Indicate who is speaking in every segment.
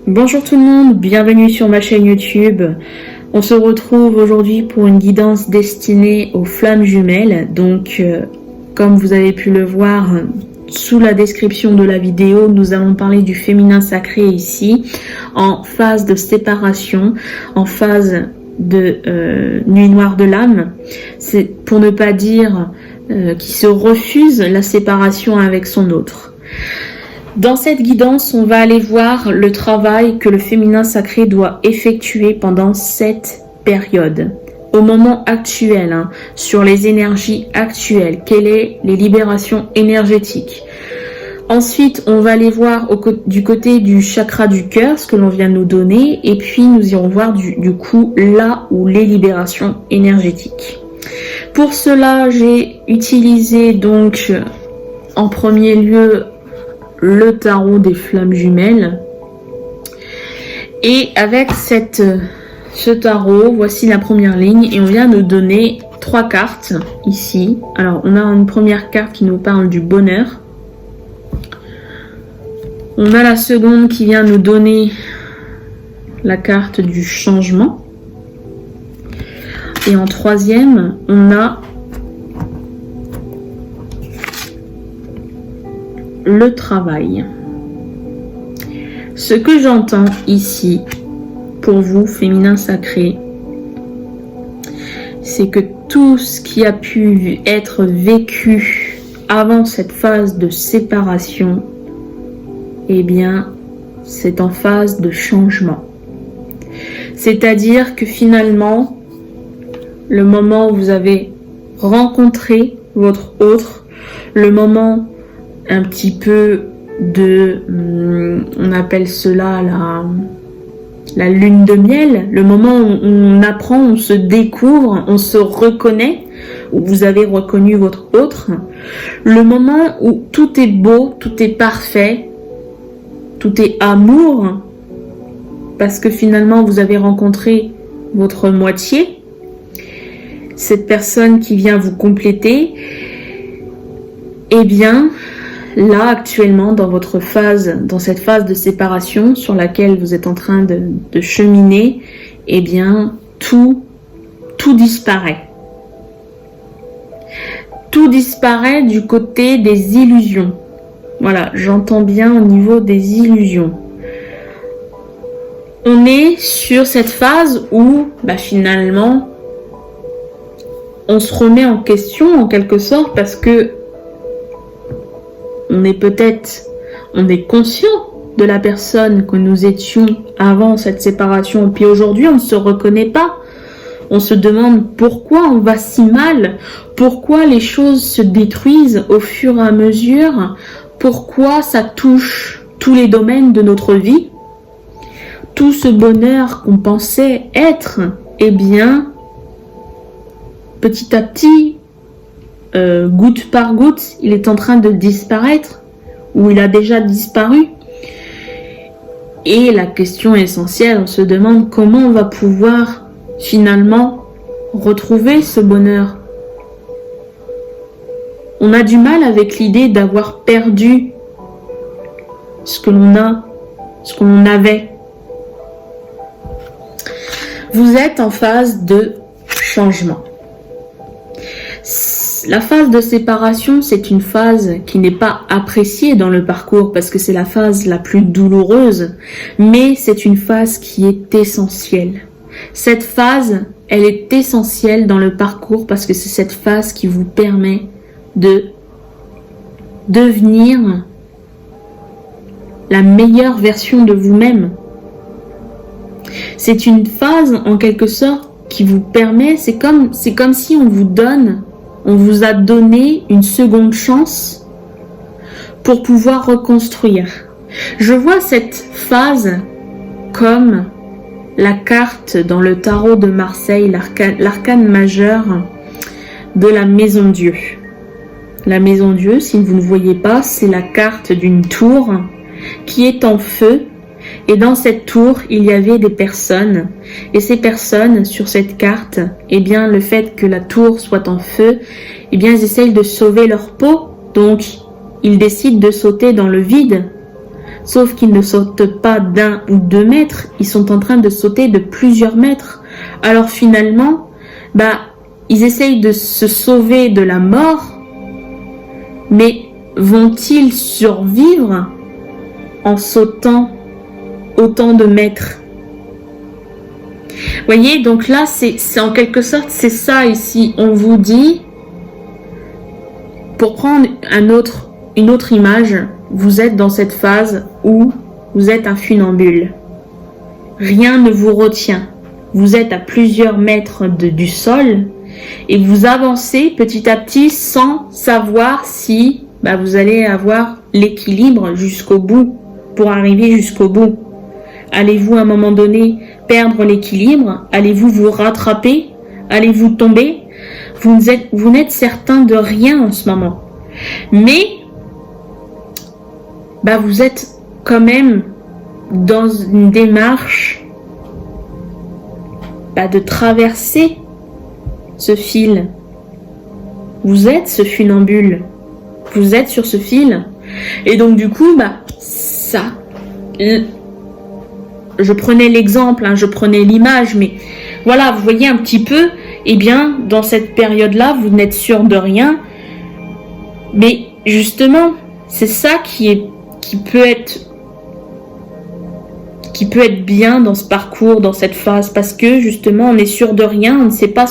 Speaker 1: Bonjour tout le monde, bienvenue sur ma chaîne YouTube. On se retrouve aujourd'hui pour une guidance destinée aux flammes jumelles. Donc, comme vous avez pu le voir sous la description de la vidéo, nous allons parler du féminin sacré ici, en phase de séparation, en phase de nuit noire de l'âme. C'est pour ne pas dire qui se refuse la séparation avec son autre. Dans cette guidance, on va aller voir le travail que le féminin sacré doit effectuer pendant cette période. Au moment actuel, sur les énergies actuelles, quelles sont les libérations énergétiques. Ensuite, on va aller voir du côté du chakra du cœur, ce que l'on vient de nous donner, et puis nous irons voir du coup là où les libérations énergétiques. Pour cela, j'ai utilisé donc en premier lieu le tarot des flammes jumelles. Et avec ce tarot, voici la première ligne et on vient nous donner 3 cartes ici. Alors on a une première carte qui nous parle du bonheur. On a la seconde qui vient nous donner la carte du changement. Et en troisième, on a le travail. Ce que j'entends ici pour vous, féminin sacré, c'est que tout ce qui a pu être vécu avant cette phase de séparation, eh bien, c'est en phase de changement. C'est-à-dire que finalement, le moment où vous avez rencontré votre autre, le moment un petit peu de, on appelle cela la lune de miel, le moment où on apprend, on se découvre, on se reconnaît, où vous avez reconnu votre autre, le moment où tout est beau, tout est parfait, tout est amour, parce que finalement vous avez rencontré votre moitié, cette personne qui vient vous compléter, eh bien, là, actuellement, dans cette phase de séparation sur laquelle vous êtes en train de cheminer, eh bien, tout disparaît. Tout disparaît du côté des illusions. Voilà, j'entends bien au niveau des illusions. On est sur cette phase où, finalement, on se remet en question en quelque sorte parce que on est conscient de la personne que nous étions avant cette séparation. Puis aujourd'hui, on ne se reconnaît pas. On se demande pourquoi on va si mal, pourquoi les choses se détruisent au fur et à mesure, pourquoi ça touche tous les domaines de notre vie. Tout ce bonheur qu'on pensait être, eh bien, petit à petit, goutte par goutte, il est en train de disparaître, ou il a déjà disparu. Et la question essentielle, on se demande comment on va pouvoir finalement retrouver ce bonheur. On a du mal avec l'idée d'avoir perdu ce que l'on avait. Vous êtes en phase de changement. La phase de séparation, c'est une phase qui n'est pas appréciée dans le parcours parce que c'est la phase la plus douloureuse, mais c'est une phase qui est essentielle. Cette phase, elle est essentielle dans le parcours parce que c'est cette phase qui vous permet de devenir la meilleure version de vous-même. C'est une phase en quelque sorte qui vous permet, c'est comme si on vous a donné une seconde chance pour pouvoir reconstruire. Je vois cette phase comme la carte dans le tarot de Marseille, l'arcane majeur de la Maison Dieu. La Maison Dieu, si vous ne voyez pas, c'est la carte d'une tour qui est en feu. Et dans cette tour, il y avait des personnes. Et ces personnes, sur cette carte, eh bien, le fait que la tour soit en feu, eh bien, ils essayent de sauver leur peau. Donc, ils décident de sauter dans le vide Sauf qu'ils ne sautent pas d'1 ou 2 mètres, ils sont en train de sauter de plusieurs mètres. Alors finalement, ils essayent de se sauver de la mort, mais vont-ils survivre en sautant autant de mètres? Voyez, donc là, c'est en quelque sorte, c'est ça ici. On vous dit, pour prendre une autre image, vous êtes dans cette phase où vous êtes un funambule. Rien ne vous retient. Vous êtes à plusieurs mètres du sol et vous avancez petit à petit sans savoir si vous allez avoir l'équilibre jusqu'au bout, pour arriver jusqu'au bout. Allez-vous à un moment donné perdre l'équilibre? Allez-vous vous rattraper? Allez-vous tomber? Vous n'êtes certain de rien en ce moment. Mais vous êtes quand même dans une démarche de traverser ce fil. Vous êtes ce funambule. Vous êtes sur ce fil. Et donc du coup, ça... Je prenais l'exemple, je prenais l'image, mais voilà, vous voyez un petit peu, dans cette période-là, vous n'êtes sûr de rien. Mais justement, c'est ça qui peut être bien dans ce parcours, dans cette phase, parce que justement, on est sûr de rien, on ne sait pas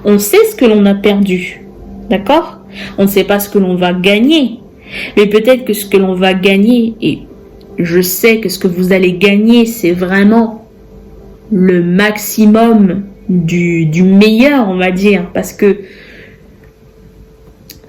Speaker 1: on sait ce que l'on a perdu, d'accord? On ne sait pas ce que l'on va gagner, mais peut-être que ce que l'on va gagner, et je sais que ce que vous allez gagner, c'est vraiment le maximum du meilleur, on va dire, parce que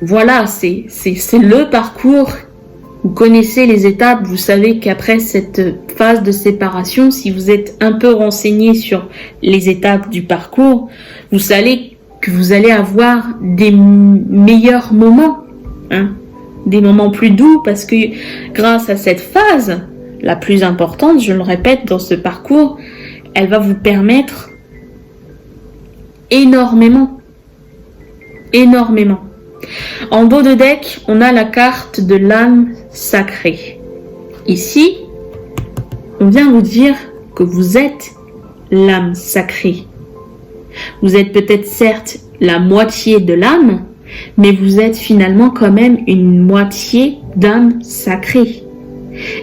Speaker 1: voilà, c'est le parcours. Vous connaissez les étapes, vous savez qu'après cette phase de séparation, si vous êtes un peu renseigné sur les étapes du parcours, vous savez que vous allez avoir des meilleurs moments, des moments plus doux, parce que grâce à cette phase, la plus importante, je le répète, dans ce parcours, elle va vous permettre énormément. En dos de deck, on a la carte de l'âme sacrée. Ici, on vient vous dire que vous êtes l'âme sacrée. Vous êtes peut-être certes la moitié de l'âme, mais vous êtes finalement quand même une moitié d'âme sacrée.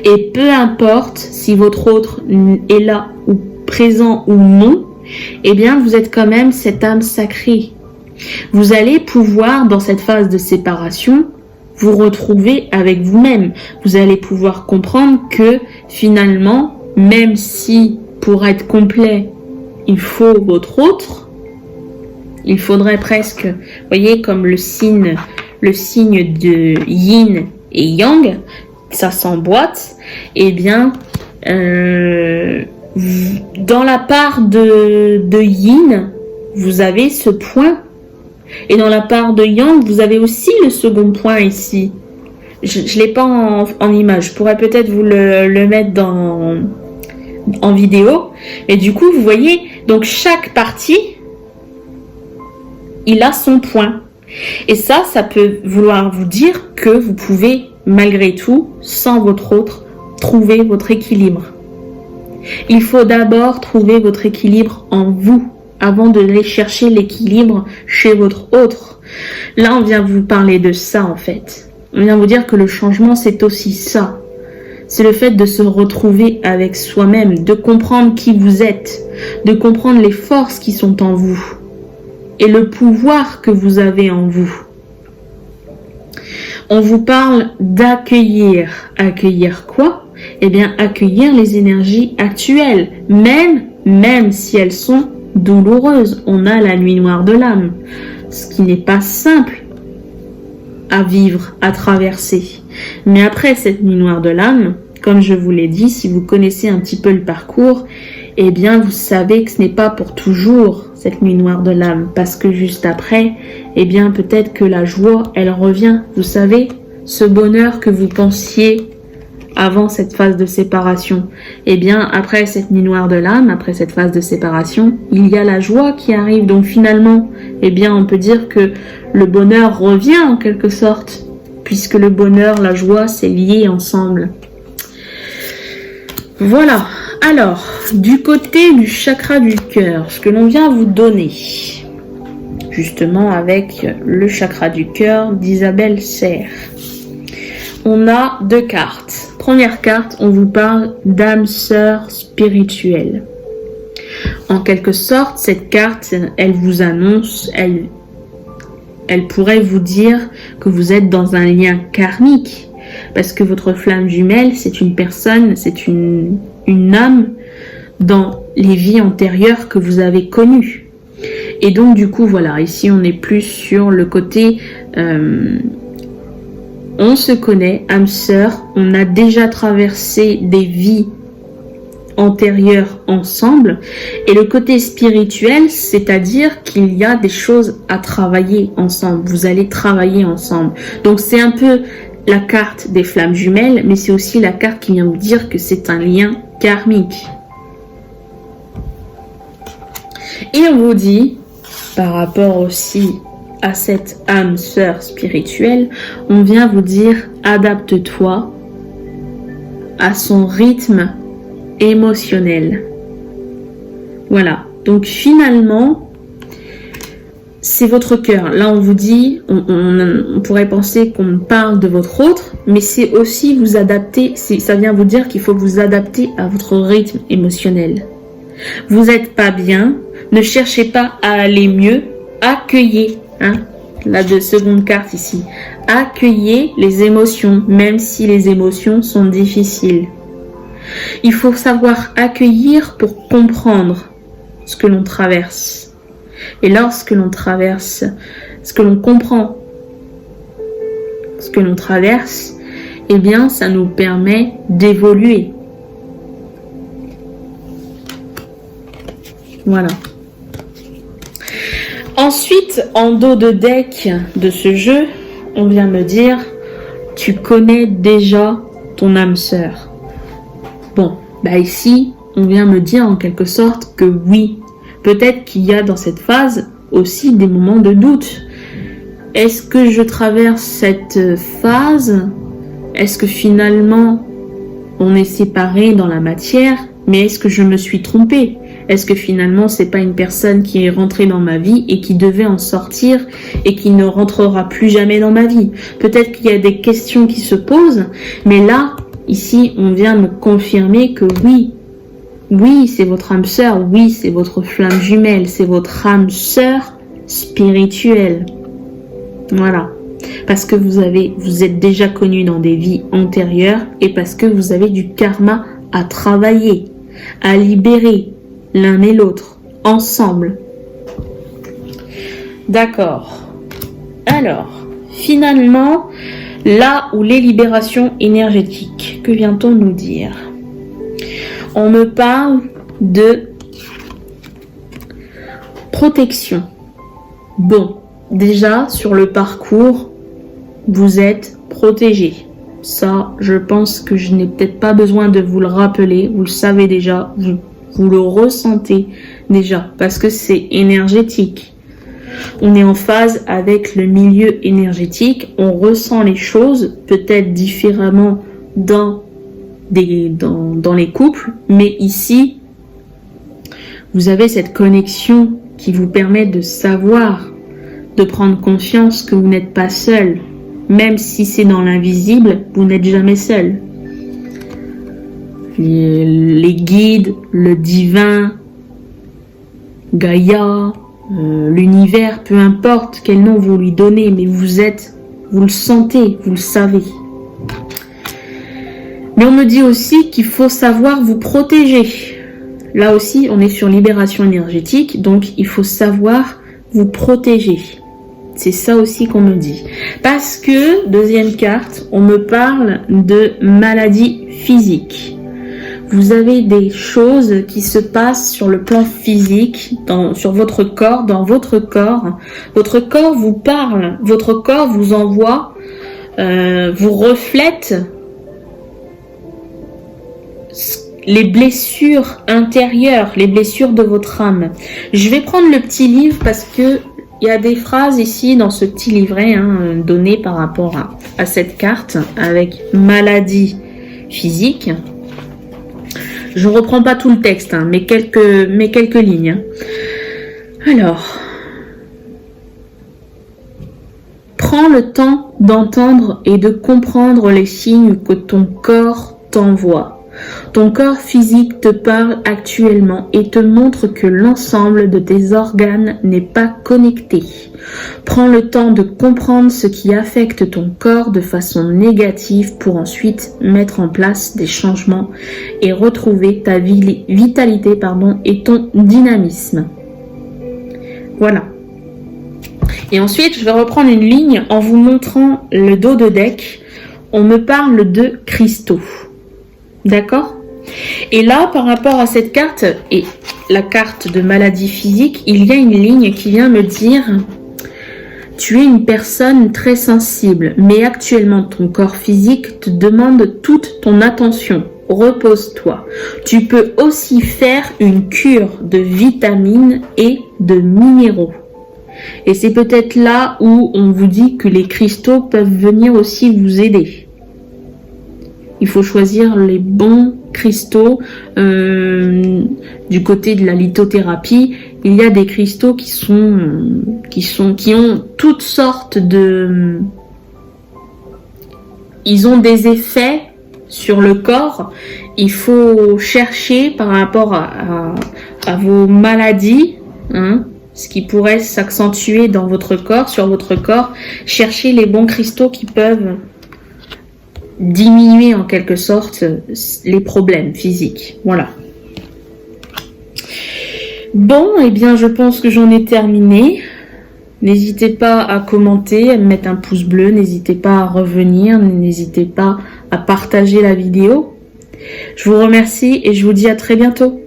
Speaker 1: Et peu importe si votre autre est là ou présent ou non, vous êtes quand même cette âme sacrée. Vous allez pouvoir, dans cette phase de séparation, vous retrouver avec vous-même. Vous allez pouvoir comprendre que finalement, même si pour être complet, il faut votre autre, il faudrait presque, voyez, comme le signe de yin et yang, ça s'emboîte, dans la part de yin, vous avez ce point. Et dans la part de yang, vous avez aussi le second point ici. Je ne l'ai pas en image. Je pourrais peut-être vous le mettre en vidéo. Et du coup, vous voyez, donc chaque partie, il a son point. Et ça peut vouloir vous dire que vous pouvez, malgré tout, sans votre autre, trouver votre équilibre. Il faut d'abord trouver votre équilibre en vous, avant de aller chercher l'équilibre chez votre autre. Là, on vient vous parler de ça, en fait. On vient vous dire que le changement, c'est aussi ça. C'est le fait de se retrouver avec soi-même, de comprendre qui vous êtes, de comprendre les forces qui sont en vous et le pouvoir que vous avez en vous. On vous parle d'accueillir. Accueillir quoi? Accueillir les énergies actuelles, même si elles sont douloureuse. On a la nuit noire de l'âme, ce qui n'est pas simple à vivre, à traverser. Mais après cette nuit noire de l'âme, comme je vous l'ai dit, si vous connaissez un petit peu le parcours, vous savez que ce n'est pas pour toujours cette nuit noire de l'âme, parce que juste après, peut-être que la joie, elle revient. Vous savez, ce bonheur que vous pensiez avant cette phase de séparation. Après cette nuit noire de l'âme, après cette phase de séparation, il y a la joie qui arrive. Donc finalement, on peut dire que le bonheur revient en quelque sorte, puisque le bonheur, la joie, c'est lié ensemble. Voilà. Alors, du côté du chakra du cœur, ce que l'on vient vous donner, justement avec le chakra du cœur d'Isabelle Serre. On a 2 cartes. Première carte, on vous parle d'âme sœur spirituelle. En quelque sorte, cette carte, elle vous annonce, elle pourrait vous dire que vous êtes dans un lien karmique. Parce que votre flamme jumelle, c'est une personne, c'est une âme dans les vies antérieures que vous avez connues. Et donc du coup, voilà, ici on est plus sur le côté... on se connaît, âme sœur, on a déjà traversé des vies antérieures ensemble. Et le côté spirituel, c'est-à-dire qu'il y a des choses à travailler ensemble. Vous allez travailler ensemble. Donc c'est un peu la carte des flammes jumelles, mais c'est aussi la carte qui vient vous dire que c'est un lien karmique. Et on vous dit, par rapport aussi à cette âme sœur spirituelle, on vient vous dire, adapte-toi à son rythme émotionnel. Voilà. Donc finalement, c'est votre cœur. Là, on vous dit, on pourrait penser qu'on parle de votre autre, mais c'est aussi vous adapter, ça vient vous dire qu'il faut vous adapter à votre rythme émotionnel. Vous n'êtes pas bien, ne cherchez pas à aller mieux, accueillez, la seconde carte ici, accueillez les émotions, même si les émotions sont difficiles. Il faut savoir accueillir pour comprendre ce que l'on traverse. Et lorsque l'on traverse, ce que l'on comprend, ce que l'on traverse, eh bien, ça nous permet d'évoluer. Voilà. Ensuite, en dos de deck de ce jeu, on vient me dire, tu connais déjà ton âme sœur. Bon, bah ici, on vient me dire en quelque sorte que oui. Peut-être qu'il y a dans cette phase aussi des moments de doute. Est-ce que je traverse cette phase? Est-ce que finalement on est séparés dans la matière? Mais est-ce que je me suis trompée? Est-ce que finalement c'est pas une personne qui est rentrée dans ma vie et qui devait en sortir et qui ne rentrera plus jamais dans ma vie? Peut-être qu'il y a des questions qui se posent, mais là, ici, on vient me confirmer que oui. Oui, c'est votre âme sœur, oui, c'est votre flamme jumelle, c'est votre âme sœur spirituelle. Voilà. Parce que vous êtes déjà connus dans des vies antérieures et parce que vous avez du karma à travailler, à libérer l'un et l'autre, ensemble. D'accord. Alors, finalement, là où les libérations énergétiques, que vient-on nous dire? On me parle de protection. Bon, déjà, sur le parcours, vous êtes protégé. Ça, je pense que je n'ai peut-être pas besoin de vous le rappeler. Vous le savez déjà, vous le ressentez déjà, parce que c'est énergétique. On est en phase avec le milieu énergétique. On ressent les choses peut-être différemment dans les couples, mais ici, vous avez cette connexion qui vous permet de savoir, de prendre conscience que vous n'êtes pas seul. Même si c'est dans l'invisible, vous n'êtes jamais seul. Les guides, le divin, Gaïa, l'univers, peu importe quel nom vous lui donnez, mais vous le sentez, vous le savez. Mais on me dit aussi qu'il faut savoir vous protéger. Là aussi, on est sur libération énergétique, donc il faut savoir vous protéger. C'est ça aussi qu'on me dit. Parce que, deuxième carte, on me parle de maladie physique. Vous avez des choses qui se passent sur le plan physique, sur votre corps, dans votre corps. Votre corps vous parle, votre corps vous envoie, vous reflète les blessures intérieures, les blessures de votre âme. Je vais prendre le petit livre parce que il y a des phrases ici dans ce petit livret donné par rapport à cette carte avec maladie physique. Je ne reprends pas tout le texte, hein, mais quelques lignes. Hein. Alors, prends le temps d'entendre et de comprendre les signes que ton corps t'envoie. Ton corps physique te parle actuellement et te montre que l'ensemble de tes organes n'est pas connecté. Prends le temps de comprendre ce qui affecte ton corps de façon négative pour ensuite mettre en place des changements et retrouver ta vitalité et ton dynamisme. Voilà. Et ensuite, je vais reprendre une ligne en vous montrant le dos de deck. On me parle de cristaux. D'accord? Et là, par rapport à cette carte et la carte de maladie physique, il y a une ligne qui vient me dire « Tu es une personne très sensible, mais actuellement ton corps physique te demande toute ton attention. Repose-toi. Tu peux aussi faire une cure de vitamines et de minéraux. » Et c'est peut-être là où on vous dit que les cristaux peuvent venir aussi vous aider. Il faut choisir les bons cristaux. Du côté de la lithothérapie, il y a des cristaux qui ont toutes sortes de... Ils ont des effets sur le corps. Il faut chercher par rapport à vos maladies, hein, ce qui pourrait s'accentuer dans votre corps, sur votre corps. Chercher les bons cristaux qui peuvent diminuer en quelque sorte les problèmes physiques. Voilà. Bon, eh bien, je pense que j'en ai terminé. N'hésitez pas à commenter, à me mettre un pouce bleu. N'hésitez pas à revenir. N'hésitez pas à partager la vidéo. Je vous remercie et je vous dis à très bientôt.